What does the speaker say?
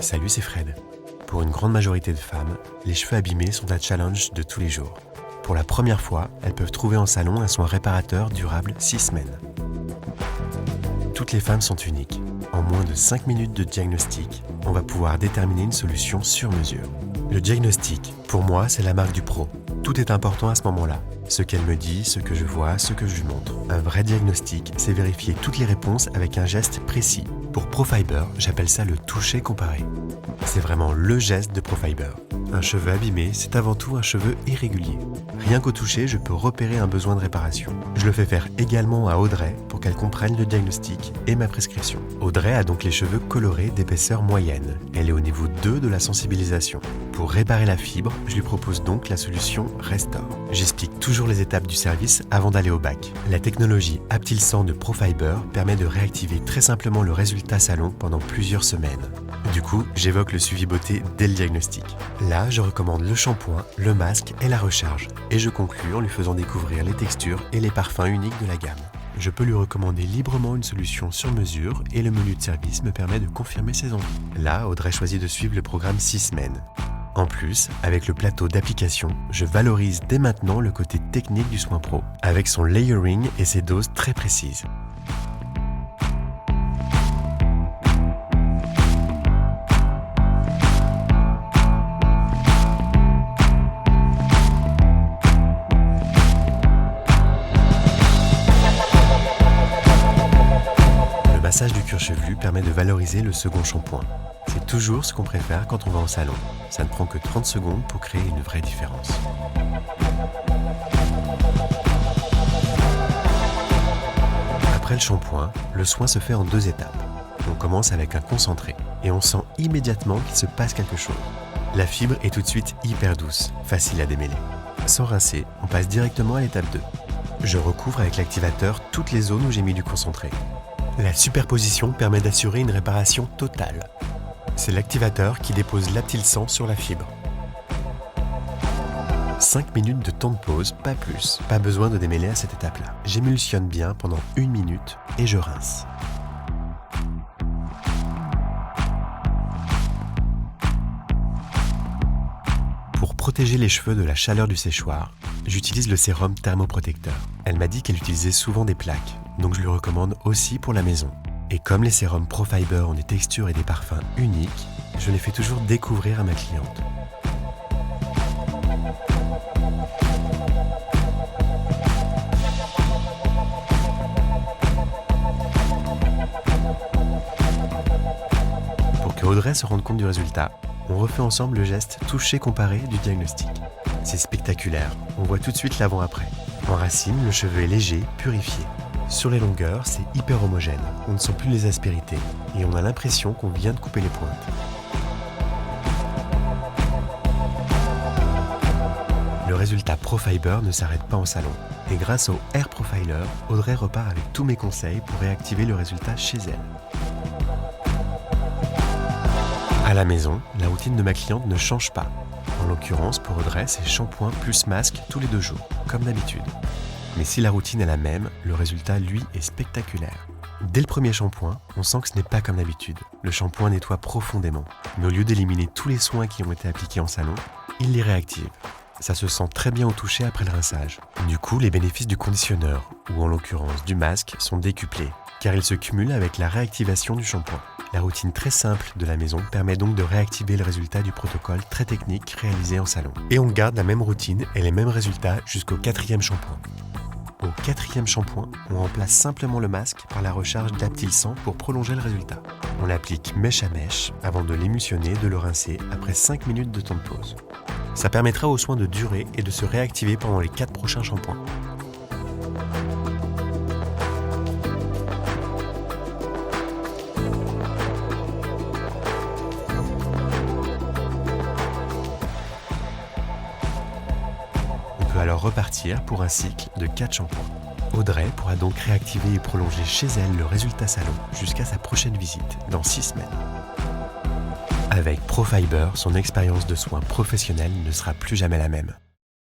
Salut, c'est Fred. Pour une grande majorité de femmes, les cheveux abîmés sont un challenge de tous les jours. Pour la première fois, elles peuvent trouver en salon un soin réparateur durable 6 semaines. Toutes les femmes sont uniques. En moins de 5 minutes de diagnostic, on va pouvoir déterminer une solution sur mesure. Le diagnostic, pour moi, c'est la marque du pro. Tout est important à ce moment-là. Ce qu'elle me dit, ce que je vois, ce que je lui montre. Un vrai diagnostic, c'est vérifier toutes les réponses avec un geste précis. Pour Profiber, j'appelle ça le toucher comparé. C'est vraiment le geste de Profiber. Un cheveu abîmé, c'est avant tout un cheveu irrégulier. Rien qu'au toucher, je peux repérer un besoin de réparation. Je le fais faire également à Audrey pour qu'elle comprenne le diagnostic et ma prescription. Audrey a donc les cheveux colorés d'épaisseur moyenne. Elle est au niveau 2 de la sensibilisation. Pour réparer la fibre, je lui propose donc la solution Restore. J'explique toujours les étapes du service avant d'aller au bac. La technologie Aptil 100 de Profiber permet de réactiver très simplement le résultat salon pendant plusieurs semaines. Du coup, j'évoque le suivi beauté dès le diagnostic. Là, je recommande le shampoing, le masque et la recharge. Et je conclue en lui faisant découvrir les textures et les parfums uniques de la gamme. Je peux lui recommander librement une solution sur mesure et le menu de service me permet de confirmer ses envies. Là, Audrey choisit de suivre le programme 6 semaines. En plus, avec le plateau d'application, je valorise dès maintenant le côté technique du soin pro, avec son layering et ses doses très précises. Le massage du cuir chevelu permet de valoriser le second shampoing. C'est toujours ce qu'on préfère quand on va en salon. Ça ne prend que 30 secondes pour créer une vraie différence. Après le shampoing, le soin se fait en 2 étapes. On commence avec un concentré et on sent immédiatement qu'il se passe quelque chose. La fibre est tout de suite hyper douce, facile à démêler. Sans rincer, on passe directement à l'étape 2. Je recouvre avec l'activateur toutes les zones où j'ai mis du concentré. La superposition permet d'assurer une réparation totale. C'est l'activateur qui dépose l'Aptil 100 sur la fibre. 5 minutes de temps de pause, pas plus. Pas besoin de démêler à cette étape-là. J'émulsionne bien pendant 1 minute et je rince. Pour protéger les cheveux de la chaleur du séchoir, j'utilise le sérum thermoprotecteur. Elle m'a dit qu'elle utilisait souvent des plaques, donc je lui recommande aussi pour la maison. Et comme les sérums Profiber ont des textures et des parfums uniques, je les fais toujours découvrir à ma cliente. Pour que Audrey se rende compte du résultat, on refait ensemble le geste toucher comparé du diagnostic. C'est spectaculaire, on voit tout de suite l'avant-après. En racine, le cheveu est léger, purifié. Sur les longueurs, c'est hyper homogène, on ne sent plus les aspérités et on a l'impression qu'on vient de couper les pointes. Le résultat Profiber ne s'arrête pas en salon et grâce au Hair Profiler, Audrey repart avec tous mes conseils pour réactiver le résultat chez elle. À la maison, la routine de ma cliente ne change pas. En l'occurrence, pour Audrey, c'est shampoing plus masque tous les 2 jours, comme d'habitude. Mais si la routine est la même, le résultat, lui, est spectaculaire. Dès le premier shampoing, on sent que ce n'est pas comme d'habitude. Le shampoing nettoie profondément. Mais au lieu d'éliminer tous les soins qui ont été appliqués en salon, il les réactive. Ça se sent très bien au toucher après le rinçage. Du coup, les bénéfices du conditionneur, ou en l'occurrence du masque, sont décuplés, car ils se cumulent avec la réactivation du shampoing. La routine très simple de la maison permet donc de réactiver le résultat du protocole très technique réalisé en salon. Et on garde la même routine et les mêmes résultats jusqu'au 4e shampoing. Au 4e shampoing, on remplace simplement le masque par la recharge d'Aptil 100 pour prolonger le résultat. On l'applique mèche à mèche avant de l'émulsionner et de le rincer après 5 minutes de temps de pause. Ça permettra au soin de durer et de se réactiver pendant les 4 prochains shampoings. On peut alors repartir pour un cycle de 4 shampoings. Audrey pourra donc réactiver et prolonger chez elle le résultat salon jusqu'à sa prochaine visite dans 6 semaines. Avec Profiber, son expérience de soins professionnels ne sera plus jamais la même.